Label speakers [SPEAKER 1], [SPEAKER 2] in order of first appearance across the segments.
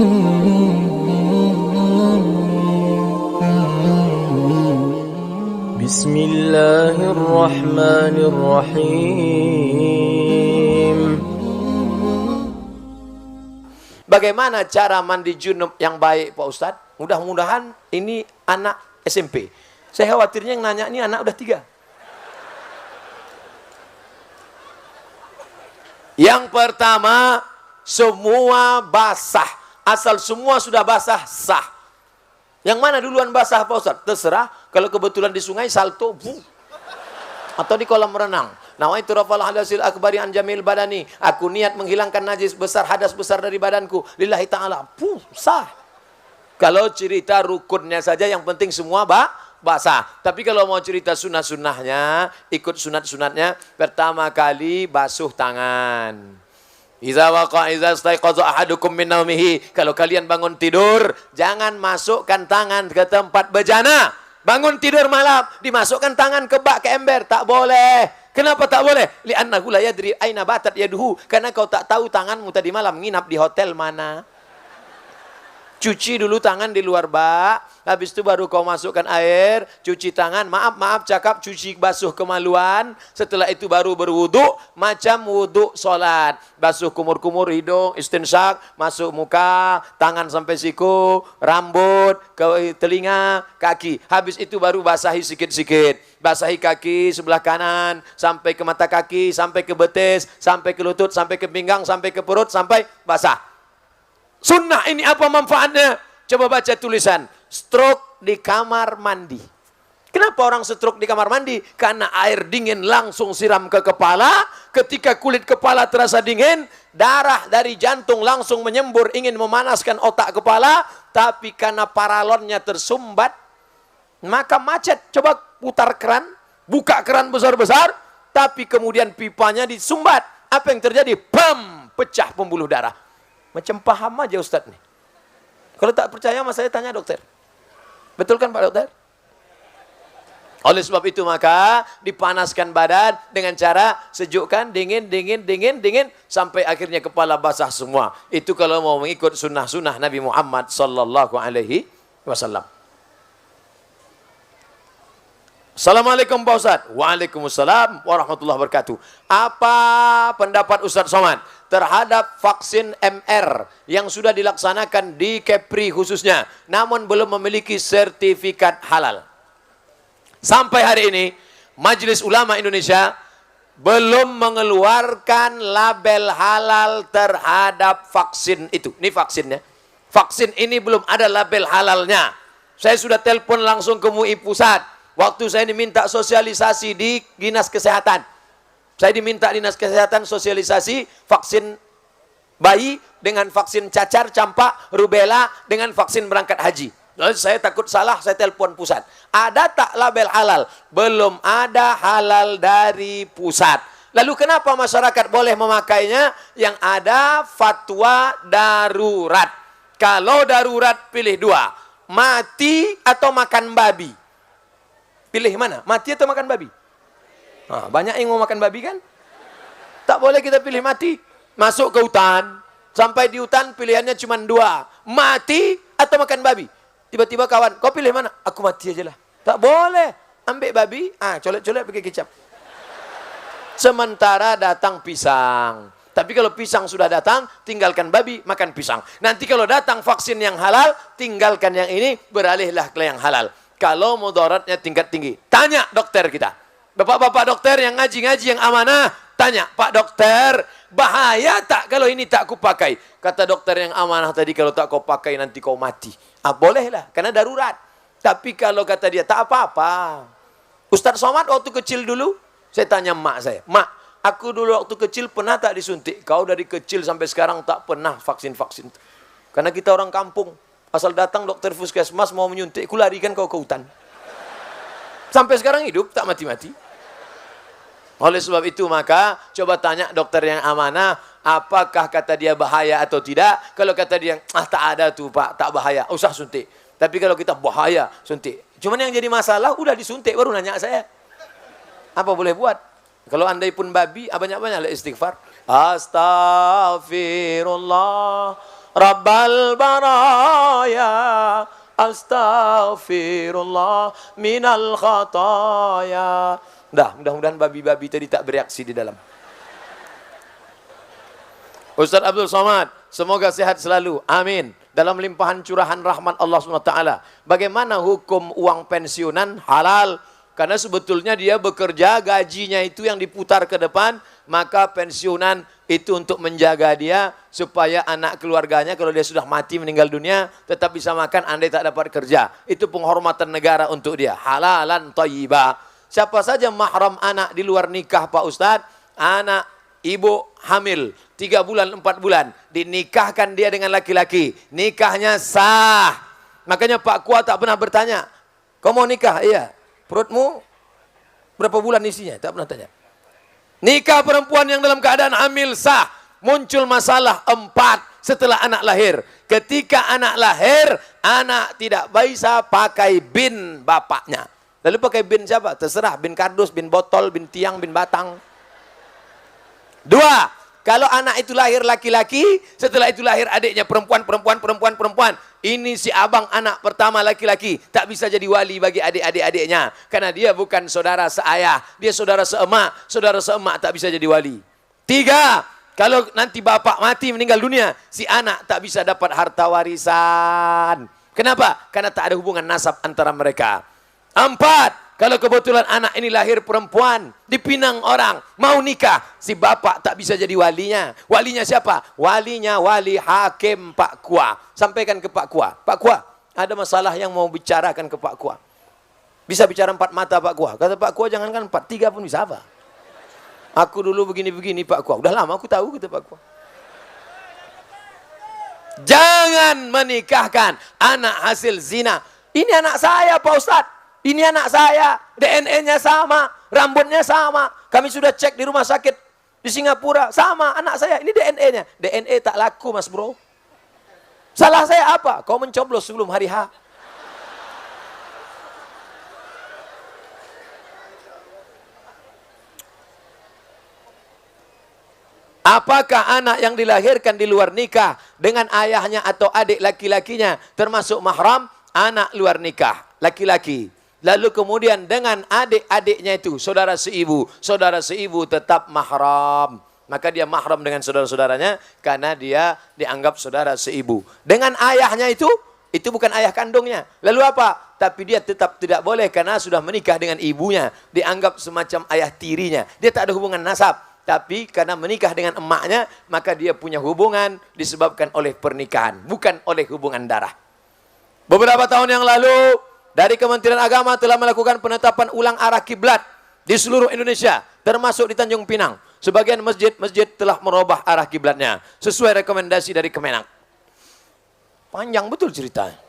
[SPEAKER 1] Bismillahirrahmanirrahim. Bagaimana cara mandi junub yang baik Pak Ustadz? Mudah-mudahan ini anak SMP. Saya khawatirnya yang nanya ini anak udah 3. Yang pertama, semua basah. Asal semua sudah basah, sah. Yang mana duluan basah Pak Ustadz? Terserah. Kalau kebetulan di sungai, salto. Atau di kolam renang. Nawaitu rafal hadasil akbari an jamil badani. Aku niat menghilangkan najis besar, hadas besar dari badanku. Lillahi ta'ala. Sah. Kalau cerita rukunnya saja, yang penting semua basah. Tapi kalau mau cerita sunah-sunahnya, ikut sunat-sunatnya, pertama kali basuh tangan. Iza staiqadha ahadukum min naumihi. Kalau kalian bangun tidur, jangan masukkan tangan ke tempat bejana. Bangun tidur malam, dimasukkan tangan ke bak, ke ember, tak boleh. Kenapa tak boleh? Li'annahu la yadri aina batat yaduhu. Karena kau tak tahu tanganmu tadi malam nginap di hotel mana. Cuci dulu tangan di luar bak, habis itu baru kau masukkan air, cuci tangan, maaf cakap cuci basuh kemaluan, setelah itu baru berwudu, macam wudu solat. Basuh kumur-kumur hidung, istinsyak, masuk muka, tangan sampai siku, rambut, ke telinga, kaki. Habis itu baru basahi sikit-sikit. Basahi kaki sebelah kanan, sampai ke mata kaki, sampai ke betis, sampai ke lutut, sampai ke pinggang, sampai ke perut, sampai basah. Sunnah ini apa manfaatnya? Coba baca tulisan. Stroke di kamar mandi. Kenapa orang stroke di kamar mandi? Karena air dingin langsung siram ke kepala. Ketika kulit kepala terasa dingin, darah dari jantung langsung menyembur ingin memanaskan otak kepala. Tapi karena paralonnya tersumbat, maka macet. Coba putar keran, buka keran besar-besar, tapi kemudian pipanya disumbat. Apa yang terjadi? Bam! Pecah pembuluh darah. Macam paham aja Ustadz nih. Kalau tak percaya sama saya tanya dokter. Betul kan Pak Dokter? Oleh sebab itu maka dipanaskan badan dengan cara sejukkan, dingin, sampai akhirnya kepala basah semua. Itu kalau mau mengikut sunnah-sunnah Nabi Muhammad sallallahu alaihi wasallam. Assalamualaikum Pak Ustadz. Waalaikumsalam warahmatullahi wabarakatuh. Apa pendapat Ustadz Somad terhadap vaksin MR yang sudah dilaksanakan di Kepri khususnya, namun belum memiliki sertifikat halal? Sampai hari ini, Majelis Ulama Indonesia belum mengeluarkan label halal terhadap vaksin itu. Ini vaksinnya. Vaksin ini belum ada label halalnya. Saya sudah telepon langsung ke MUI Pusat. Waktu saya diminta sosialisasi di Dinas Kesehatan. Saya diminta Dinas Kesehatan sosialisasi vaksin bayi dengan vaksin cacar, campak, rubella dengan vaksin berangkat haji. Lalu saya takut salah, saya telepon pusat. Ada tak label halal? Belum ada halal dari pusat. Lalu kenapa masyarakat boleh memakainya? Yang ada fatwa darurat. Kalau darurat pilih 2. Mati atau makan babi? Pilih mana? Mati atau makan babi? Nah, banyak yang mau makan babi kan? Tak boleh kita pilih mati. Masuk ke hutan. Sampai di hutan pilihannya cuma 2. Mati atau makan babi. Tiba-tiba kawan, kau pilih mana? Aku mati aja lah. Tak boleh. Ambil babi, colek-colek pakai kecap. Sementara datang pisang. Tapi kalau pisang sudah datang, tinggalkan babi, makan pisang. Nanti kalau datang vaksin yang halal, tinggalkan yang ini, beralihlah ke yang halal. Kalau mudaratnya tingkat tinggi. Tanya dokter kita. Bapak-bapak dokter yang ngaji-ngaji yang amanah. Tanya, Pak dokter, bahaya tak kalau ini tak kupakai? Kata dokter yang amanah tadi, kalau tak kau pakai nanti kau mati. Bolehlah, karena darurat. Tapi kalau kata dia, tak apa-apa. Ustadz Somad waktu kecil dulu, saya tanya mak saya. Mak, aku dulu waktu kecil pernah tak disuntik? Kau dari kecil sampai sekarang tak pernah vaksin-vaksin. Karena kita orang kampung. Asal datang dokter puskesmas mau menyuntik, kularikan kau ke hutan. Sampai sekarang hidup, tak mati-mati. Oleh sebab itu maka, coba tanya dokter yang amanah, apakah kata dia bahaya atau tidak? Kalau kata dia, tak ada tuh Pak, tak bahaya, usah suntik. Tapi kalau kita bahaya, suntik. Cuman yang jadi masalah, udah disuntik, baru nanya saya. Apa boleh buat? Kalau andai pun babi, banyak-banyak istighfar. Astaghfirullah. Rabbal baraya, astaghfirullah minal khataya. Mudah-mudahan babi-babi tadi tak bereaksi di dalam. Ustaz Abdul Somad, semoga sehat selalu. Amin. Dalam limpahan curahan rahmat Allah SWT. Bagaimana hukum uang pensiunan? Halal. Karena sebetulnya dia bekerja, gajinya itu yang diputar ke depan. Maka pensiunan itu untuk menjaga dia. Supaya anak keluarganya kalau dia sudah mati meninggal dunia. Tetap bisa makan andai tak dapat kerja. Itu penghormatan negara untuk dia. Halalan thayyibah. Siapa saja mahram anak di luar nikah Pak Ustadz? Anak ibu hamil 3 bulan 4 bulan dinikahkan dia dengan laki-laki, nikahnya sah. Makanya Pak Kua tak pernah bertanya, kau mau nikah? Iya. Perutmu berapa bulan isinya? Tak pernah tanya. Nikah perempuan yang dalam keadaan hamil sah. Muncul masalah 4 setelah anak lahir. Ketika anak lahir, anak tidak bisa pakai bin bapaknya. Lalu pakai bin siapa? Terserah, bin kardus, bin botol, bin tiang, bin batang. 2, kalau anak itu lahir laki-laki, setelah itu lahir adiknya perempuan. Ini si abang anak pertama laki-laki, tak bisa jadi wali bagi adik-adiknya. Karena dia bukan saudara seayah, dia saudara seemak tak bisa jadi wali. 3, kalau nanti bapak mati meninggal dunia, si anak tak bisa dapat harta warisan. Kenapa? Karena tak ada hubungan nasab antara mereka. 4, kalau kebetulan anak ini lahir perempuan, dipinang orang, mau nikah, si bapak tak bisa jadi walinya. Walinya siapa? Walinya wali hakim Pak Kua. Sampaikan ke Pak Kua. Pak Kua, ada masalah yang mau bicarakan ke Pak Kua. Bisa bicara 4 mata Pak Kua. Kata Pak Kua, jangankan 4, 3 pun bisa apa? Aku dulu begini-begini Pak Kua. Udah lama aku tahu, kata Pak Kua. Jangan menikahkan anak hasil zina. Ini anak saya Pak Ustadz. Ini anak saya, DNA-nya sama, rambutnya sama. Kami sudah cek di rumah sakit di Singapura, sama anak saya. Ini DNA-nya. DNA tak laku mas bro. Salah saya apa? Kau mencoblos sebelum hari H. Apakah anak yang dilahirkan di luar nikah dengan ayahnya atau adik laki-lakinya termasuk mahram? Anak luar nikah, laki-laki. Lalu kemudian dengan adik-adiknya itu, saudara seibu tetap mahram. Maka dia mahram dengan saudara-saudaranya karena dia dianggap saudara seibu. Dengan ayahnya itu bukan ayah kandungnya. Lalu apa? Tapi dia tetap tidak boleh karena sudah menikah dengan ibunya. Dianggap semacam ayah tirinya. Dia tak ada hubungan nasab. Tapi karena menikah dengan emaknya, maka dia punya hubungan disebabkan oleh pernikahan. Bukan oleh hubungan darah. Beberapa tahun yang lalu, dari Kementerian Agama telah melakukan penetapan ulang arah kiblat di seluruh Indonesia, termasuk di Tanjung Pinang. Sebagian masjid telah merubah arah kiblatnya sesuai rekomendasi dari Kemenak. Panjang betul ceritanya.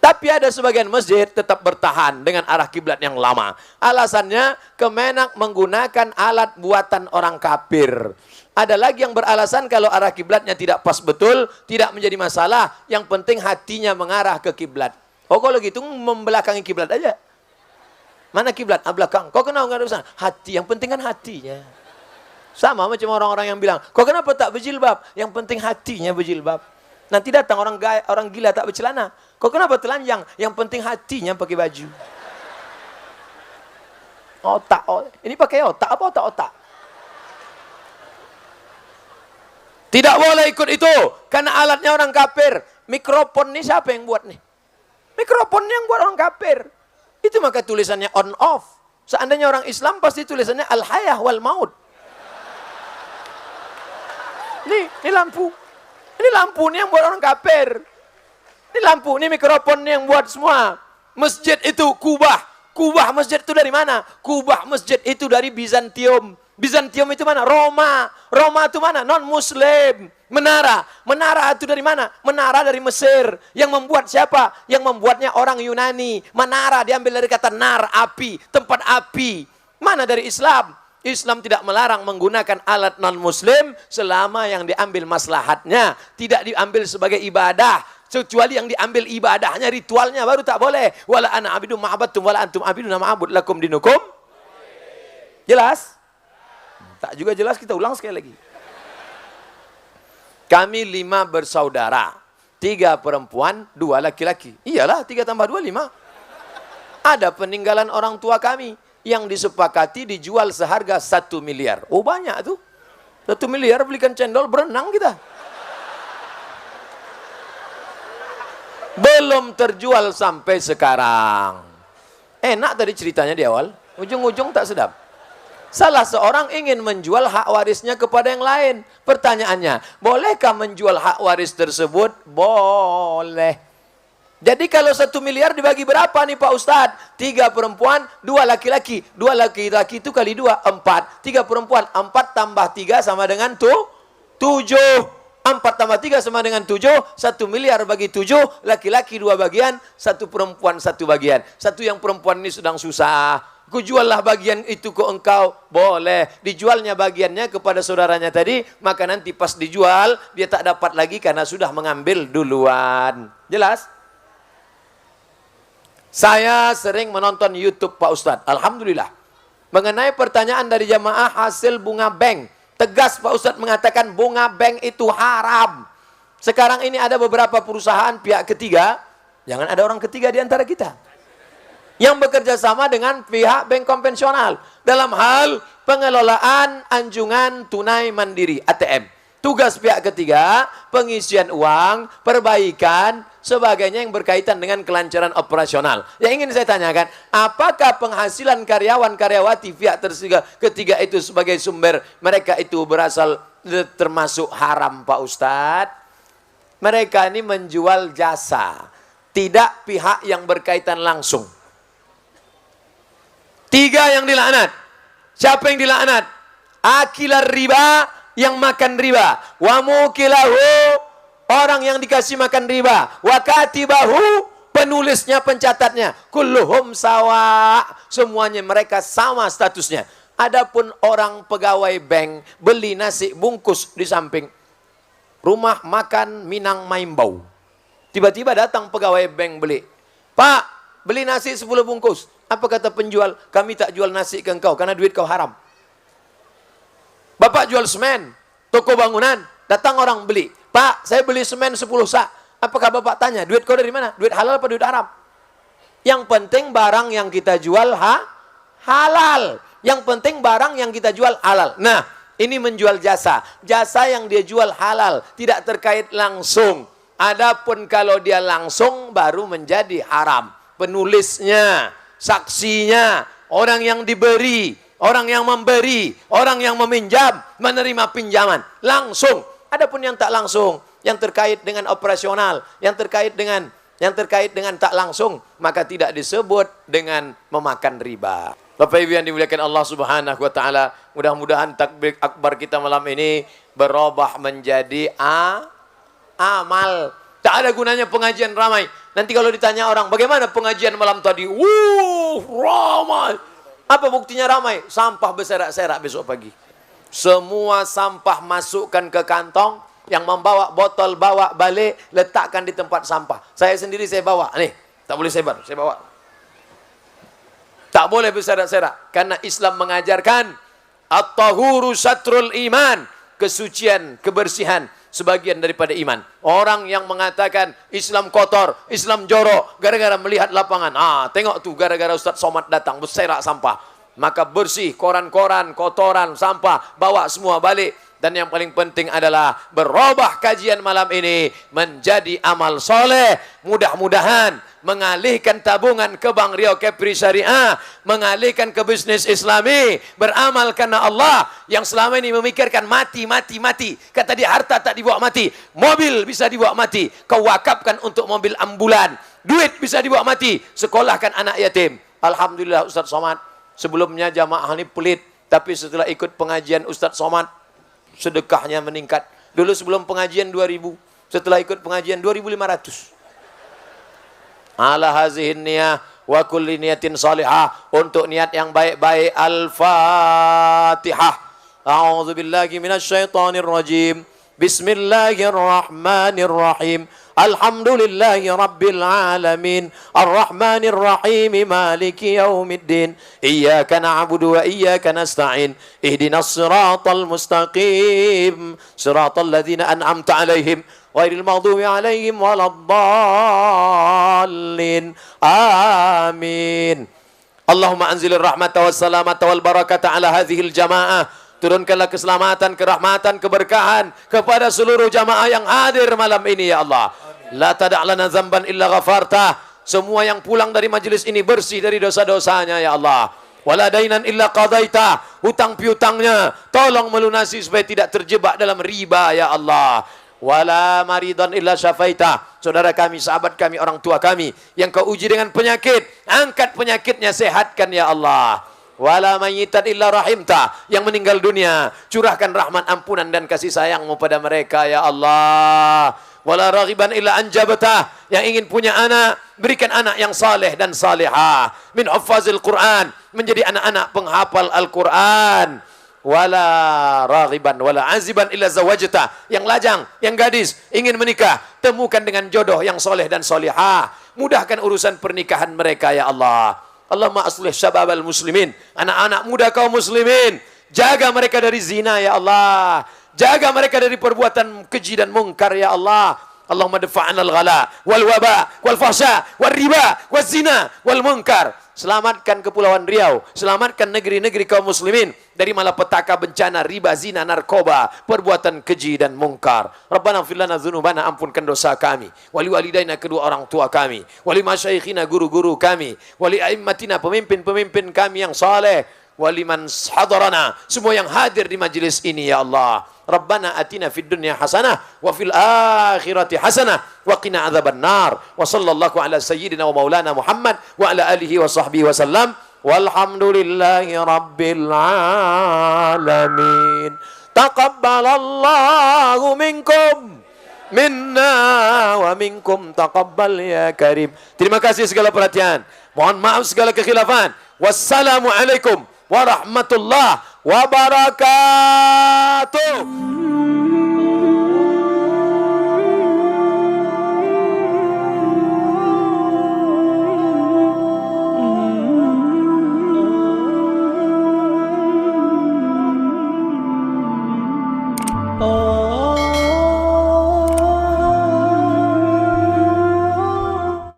[SPEAKER 1] Tapi ada sebagian masjid tetap bertahan dengan arah kiblat yang lama. Alasannya Kemenak menggunakan alat buatan orang kafir. Ada lagi yang beralasan kalau arah kiblatnya tidak pas betul, tidak menjadi masalah. Yang penting hatinya mengarah ke kiblat. Oh kalau gitu membelakangi kiblat aja. Mana kiblat? Belakang. Kau kenal nggak ada urusan? Hati. Yang penting kan hatinya. Sama macam orang-orang yang bilang, kau kenapa tak berjilbab? Yang penting hatinya berjilbab. Nanti datang orang gila tak bercelana. Kau kenapa telanjang? Yang penting hatinya pakai baju. Otak. Ini pakai otak apa otak-otak? Tidak boleh ikut itu. Karena alatnya orang kafir. Mikrofon ini siapa yang buat nih? Mikrofon yang buat orang kafir. Itu maka tulisannya on off. Seandainya orang Islam pasti tulisannya al-hayah wal maut. Ini lampu. Ini lampu ini yang buat orang kafir. Ini lampu, ini mikrofon yang buat semua. Masjid itu kubah. Kubah masjid itu dari mana? Kubah masjid itu dari Bizantium. Bizantium itu mana? Roma. Roma itu mana? Non-Muslim. Menara. Menara itu dari mana? Menara dari Mesir. Yang membuat siapa? Yang membuatnya orang Yunani. Menara diambil dari kata nar, api. Tempat api. Mana dari Islam? Islam tidak melarang menggunakan alat non-Muslim selama yang diambil maslahatnya. Tidak diambil sebagai ibadah. Kecuali yang diambil ibadahnya, ritualnya baru tak boleh. Wala ana abidum ma'abadtum wala antum abiduna ma'abud lakum dinukum. Jelas? Tak juga jelas, kita ulang sekali lagi. Kami 5 bersaudara. 3 perempuan, 2 laki-laki. Iyalah, 3 tambah 2, 5. Ada peninggalan orang tua kami yang disepakati dijual seharga 1 miliar. Oh banyak tuh. 1 miliar belikan cendol, berenang kita. Belum terjual sampai sekarang. Enak tadi ceritanya di awal. Ujung-ujung tak sedap. Salah seorang ingin menjual hak warisnya kepada yang lain. Pertanyaannya, bolehkah menjual hak waris tersebut? Boleh. Jadi kalau 1 miliar dibagi berapa nih Pak Ustadz? 3 perempuan, 2 laki-laki. 2 laki-laki itu kali 2, 4. 3 perempuan, 4 tambah 3 sama dengan 7. 4 tambah 3 sama dengan 7. 1 miliar bagi 7. Laki-laki 2 bagian, 1 perempuan 1 bagian. Satu yang perempuan ini sedang susah. Ku juallah bagian itu ke engkau. Boleh. Dijualnya bagiannya kepada saudaranya tadi. Maka nanti pas dijual, dia tak dapat lagi karena sudah mengambil duluan. Jelas? Saya sering menonton YouTube Pak Ustadz. Alhamdulillah. Mengenai pertanyaan dari jamaah hasil bunga bank. Tegas Pak Ustadz mengatakan bunga bank itu haram. Sekarang ini ada beberapa perusahaan pihak ketiga. Jangan ada orang ketiga di antara kita. Yang bekerja sama dengan pihak bank konvensional dalam hal pengelolaan anjungan tunai mandiri ATM. Tugas pihak ketiga, pengisian uang, perbaikan, sebagainya yang berkaitan dengan kelancaran operasional. Yang ingin saya tanyakan, apakah penghasilan karyawan-karyawati pihak ketiga itu sebagai sumber mereka itu berasal termasuk haram Pak Ustadz? Mereka ini menjual jasa, tidak pihak yang berkaitan langsung. 3 yang dilaknat. Siapa yang dilaknat? Akilar riba, yang makan riba. Wa mukilahu, orang yang dikasih makan riba. Wa katibahu, penulisnya, pencatatnya. Kulluhum sawa, semuanya mereka sama statusnya. Adapun orang pegawai bank beli nasi bungkus di samping rumah makan Minang Maimbau. Tiba-tiba datang pegawai bank beli. Pak, beli nasi 10 bungkus. Apa kata penjual? Kami tak jual nasi ke engkau karena duit kau haram. Bapak jual semen, toko bangunan, datang orang beli. Pak, saya beli semen 10 sak. Apakah Bapak tanya, duit kau dari mana? Duit halal apa duit haram? Yang penting barang yang kita jual halal. Yang penting barang yang kita jual halal. Nah, ini menjual jasa. Jasa yang dia jual halal, tidak terkait langsung. Adapun kalau dia langsung baru menjadi haram. Penulisnya, saksinya, orang yang diberi, orang yang memberi, orang yang meminjam, menerima pinjaman langsung. Adapun yang tak langsung, yang terkait dengan operasional, yang terkait dengan tak langsung, maka tidak disebut dengan memakan riba. Bapak Ibu yang dimuliakan Allah Subhanahu wa taala, mudah-mudahan takbir akbar kita malam ini berubah menjadi amal. Tak ada gunanya pengajian ramai. Nanti kalau ditanya orang, bagaimana pengajian malam tadi? Ramai. Apa buktinya ramai? Sampah berserak-serak besok pagi. Semua sampah masukkan ke kantong. Yang membawa botol, bawa balik, letakkan di tempat sampah. Saya sendiri saya bawa. Nih, tak boleh sebar, saya bawa. Tak boleh berserak-serak. Karena Islam mengajarkan at-tahuru satrul iman. Kesucian, kebersihan sebagian daripada iman. Orang yang mengatakan Islam kotor, Islam jorok, gara-gara melihat lapangan. Tengok tuh, gara-gara Ustaz Somad datang, berserak sampah. Maka bersih, koran-koran, kotoran, sampah, bawa semua balik. Dan yang paling penting adalah berubah kajian malam ini menjadi amal soleh. Mudah-mudahan mengalihkan tabungan ke Bank Riau Kepri Syariah, mengalihkan ke bisnis Islami, beramal karena Allah. Yang selama ini memikirkan mati. Kata dia harta tak dibawa mati, mobil bisa dibawa mati. Kau wakafkan untuk mobil ambulan. Duit bisa dibawa mati, sekolahkan anak yatim. Alhamdulillah Ustaz Somad. Sebelumnya jamaah ini pelit, tapi setelah ikut pengajian Ustaz Somad, sedekahnya meningkat. Dulu sebelum pengajian 2000, setelah ikut pengajian 2500. Ala hazihin niyah wa kulli niyatin salihah, untuk niat yang baik-baik. Al-Fatihah. A'udzubillahi minasyaitonir rajim. Bismillahirrahmanirrahim. Alhamdulillahi Rabbil Alamin. Ar-Rahmanir-Rahim. Maliki yaumiddin. Iyyaka na'budu wa iyyaka nasta'in. Ihdinas siratal mustaqim. Siratal ladzina an'amta 'alaihim ghairil maghdubi 'alaihim waladdallin. Amin. Allahumma anzilir rahmata was salamata wal barakata ala hadhil jamaah. Turunkanlah keselamatan, kerahmatan, keberkahan kepada seluruh jamaah yang hadir malam ini ya Allah. La tada'lana zamban illa ghafarta. Semua yang pulang dari majelis ini bersih dari dosa-dosanya ya Allah. Wala dainan illa qadaita. Hutang piutangnya tolong melunasi supaya tidak terjebak dalam riba ya Allah. Wala maridan illa syafaita. Saudara kami, sahabat kami, orang tua kami yang kau uji dengan penyakit, angkat penyakitnya, sehatkan ya Allah. Wala mayyitan illa rahimta. Yang meninggal dunia, curahkan rahmat, ampunan dan kasih sayangmu pada mereka ya Allah. Wala raghiban illa anjabta. Yang ingin punya anak, berikan anak yang saleh dan salihah. Min huffazil Quran, menjadi anak-anak penghafal Al-Quran. Wala raghiban wala aziban illa zawajta. Yang lajang, yang gadis ingin menikah, temukan dengan jodoh yang soleh dan solihah. Mudahkan urusan pernikahan mereka ya Allah. Allahumma aslih syababal muslimin. Anak-anak muda kaum muslimin, jaga mereka dari zina ya Allah. Jaga mereka dari perbuatan keji dan mungkar ya Allah. Allahumma dafa'anal ghala wal waba wal fahsya wal riba wal zina wal munkar. Selamatkan Kepulauan Riau, selamatkan negeri-negeri kaum muslimin dari malapetaka, bencana, riba, zina, narkoba, perbuatan keji dan mungkar. Rabbana ighfir lana dzunubana, ampunkan dosa kami, wali walidaina, kedua orang tua kami, wali masyaikhina, guru-guru kami, wali aimmatina, pemimpin-pemimpin kami yang saleh, wali man hadarana, semua yang hadir di majelis ini ya Allah. Rabbana atina fid dunya hasanah wa fil akhirati hasanah wa qina adzaban nar. Wa sallallahu ala sayyidina wa maulana Muhammad wa ala alihi wa sahbihi wasallam. Walhamdulillahi rabbil alamin. Taqabbalallahu minkum minna wa minkum taqabbal ya karim. Terima kasih segala perhatian. Mohon maaf segala kekhilafan. Wassalamualaikum warahmatullahi wabarakatuh.